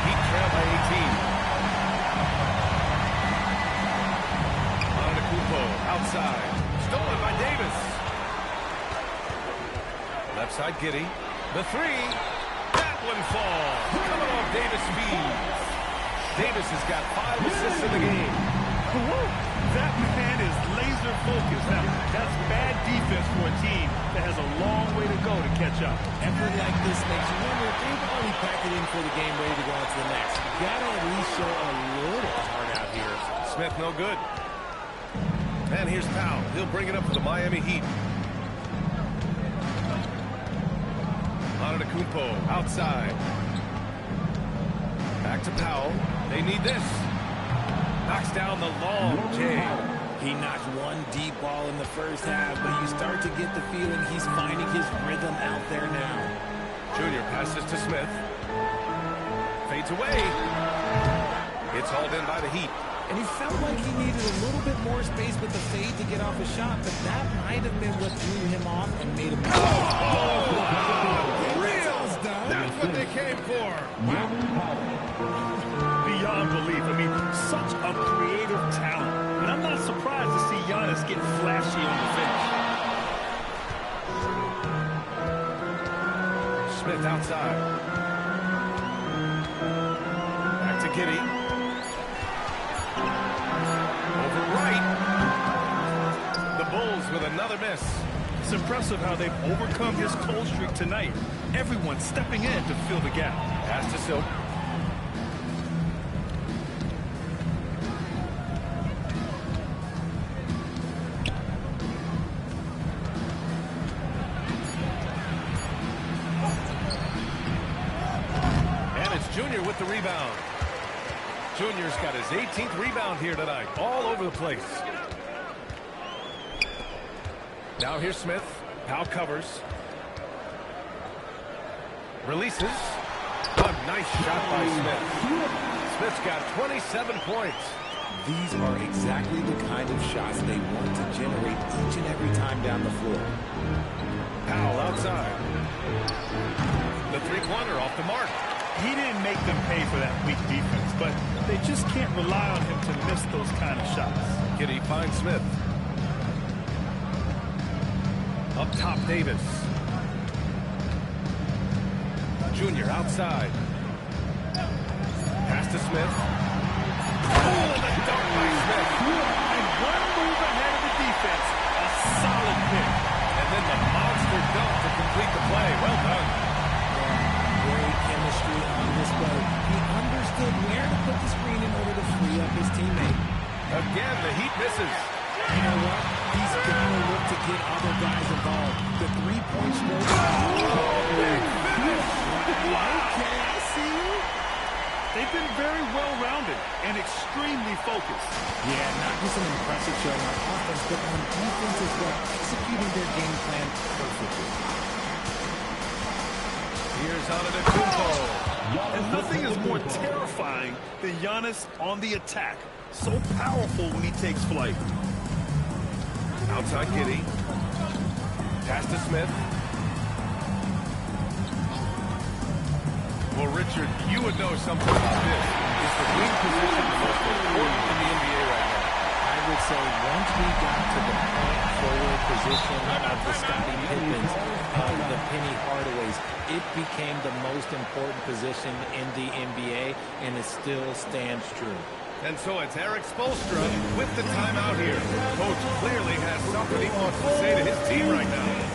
Heat trail by 18. Antetokounmpo outside. Stolen by Davis. Left side Giddey. The three. That one falls. Coming off Davis' feet. Davis has got 5 assists in the game. That man is laser focused. Now, that's bad defense for a team that has a long way to go to catch up. Effort like this makes you wonder if they've already packed it in for the game, ready to go on to the next. You gotta at least show a little heart out here. Smith no good. And here's Powell. He'll bring it up for the Miami Heat. Antetokounmpo outside. Back to Powell. They need this. Knocks down the long J. He knocked one deep ball in the first half, but you start to get the feeling he's finding his rhythm out there now. Junior passes to Smith. Fades away. It's hauled in by the Heat. And he felt like he needed a little bit more space with the fade to get off a shot, but that might have been what threw him off and made him... That's what they came for. Beyond belief. I mean, such a creative talent. And I'm not surprised to see Giannis get flashy on the finish. Smith outside. Back to Giddey. Over right. The Bulls with another miss. It's impressive how they've overcome his cold streak tonight. Everyone stepping in to fill the gap. Pass to Silk. And it's Junior with the rebound. Junior's got his 18th rebound here tonight. All over the place. Now here's Smith. Powell covers. Releases. A nice shot by Smith. Smith's got 27 points. These are exactly the kind of shots they want to generate each and every time down the floor. Powell outside. The three-pointer off the mark. He didn't make them pay for that weak defense, but they just can't rely on him to miss those kind of shots. Giddey finds Smith. Up top, Davis. Junior outside. Pass to Smith. Oh, the dunk by Smith. And one move ahead of the defense. A solid pick. And then the monster dunk to complete the play. Well done. Great chemistry on display. He understood where to put the screen in order to free up his teammate. Again, the Heat misses. You know what? He's got to look to get other guys involved. The three-point stroke. Okay, I see you. They've been very well-rounded and extremely focused. Yeah, not just an impressive showing on offense, but on defense as well, executing their game plan perfectly. Here's Antetokounmpo. And nothing is more terrifying than Giannis on the attack. So powerful when he takes flight. Outside Giddey. Pass to Smith. Well, Richard, you would know something about this. Is the wing position the most important in the NBA right now? I would say once we got to the point forward position of the Scottie Pippens, of the Penny Hardaways, it became the most important position in the NBA, and it still stands true. And so it's Eric Spoelstra with the timeout here. Coach clearly has something he wants to say to his team right now.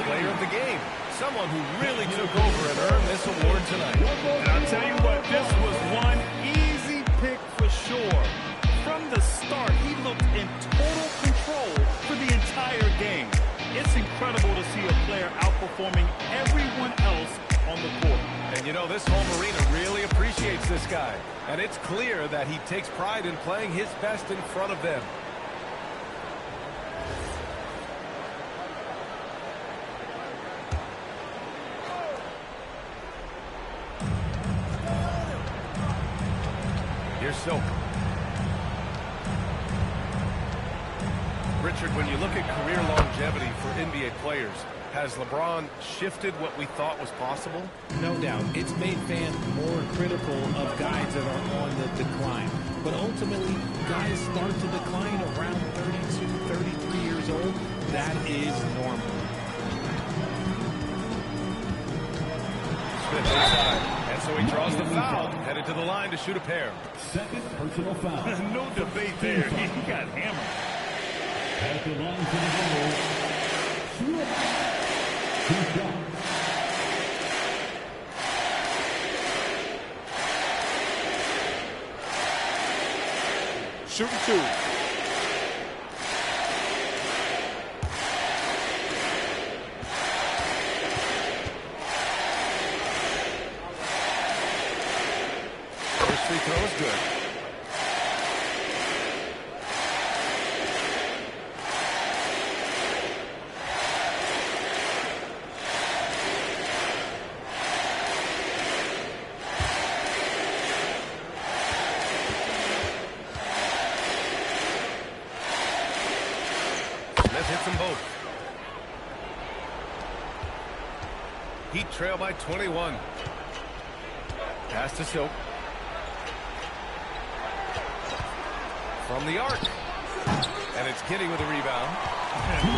Player of the game. Someone who really took over and earned this award tonight. And I'll tell you what, this was one easy pick for sure. From the start, he looked in total control for the entire game. It's incredible to see a player outperforming everyone else on the court. And you know, this home arena really appreciates this guy. And it's clear that he takes pride in playing his best in front of them. Here's Silk. Richard, when you look at career longevity for NBA players, Has LeBron shifted what we thought was possible? No doubt. It's made fans more critical of guys that are on the decline. But ultimately, guys start to decline around 32, 33 years old. That is normal. Smith inside. And so he draws the foul. Headed to the line to shoot a pair. Second personal foul. No debate there. He got hammered. At the line to the goal. Smith. 2 shots. Shooting 2. First free throw is good. Smith hits them both. Heat trail by 21. Pass to Silk. From the arc. And it's Giddey with a rebound.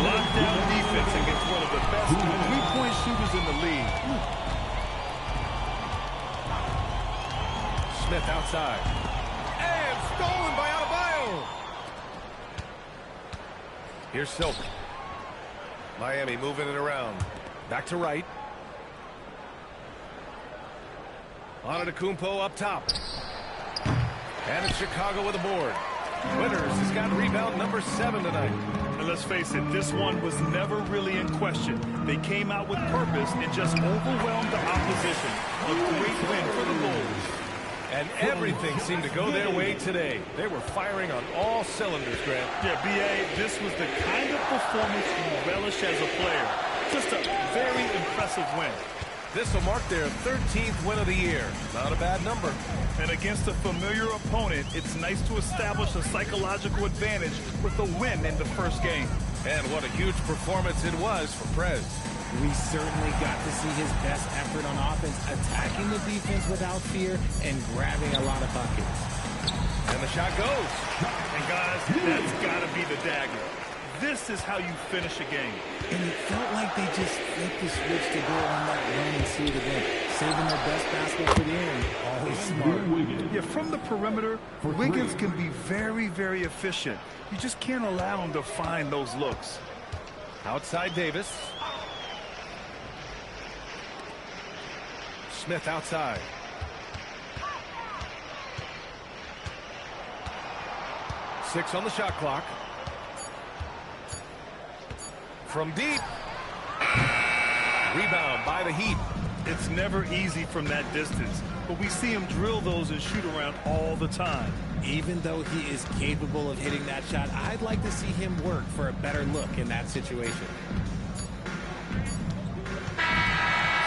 Lockdown defense against one of the best three-point shooters in the league. Smith outside. And stolen by Adebayo. Here's Silk. Miami moving it around. Back to right. Antetokounmpo up top. And it's Chicago with a board. Winters has got rebound number 7 tonight. And let's face it, this one was never really in question. They came out with purpose and just overwhelmed the opposition. A great win for the Bulls. And everything seemed to go their way today. They were firing on all cylinders, Grant. Yeah, B.A., this was the kind of performance you relish as a player. Just a very impressive win. This will mark their 13th win of the year. Not a bad number. And against a familiar opponent, it's nice to establish a psychological advantage with a win in the first game. And what a huge performance it was for Prez. We certainly got to see his best effort on offense, attacking the defense without fear and grabbing a lot of buckets. And the shot goes. And guys, that's got to be the dagger. This is how you finish a game. And it felt like they just flipped the switch to go on that run and see it again. Saving their best basketball for the end. Always smart. Yeah, from the perimeter, Wiggins can be very, very efficient. You just can't allow him to find those looks. Outside Davis. Smith outside. Six on the shot clock. From deep. Rebound by the Heat. It's never easy from that distance, but we see him drill those and shoot around all the time. Even though he is capable of hitting that shot, I'd like to see him work for a better look in that situation.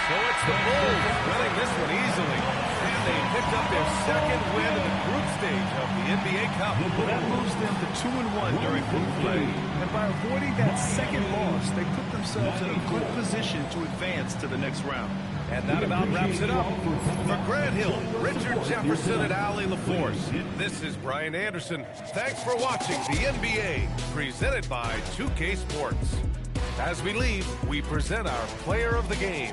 So it's the Bulls winning this one easily. And they picked up their second win in the group stage of the NBA Cup. That moves them to 2-1 during group play. And by avoiding that second loss, they put themselves in a good position to advance to the next round. And that about wraps it up. For Grant Hill, Richard Jefferson, and Allie LaForce, this is Brian Anderson. Thanks for watching the NBA, presented by 2K Sports. As we leave, we present our player of the game.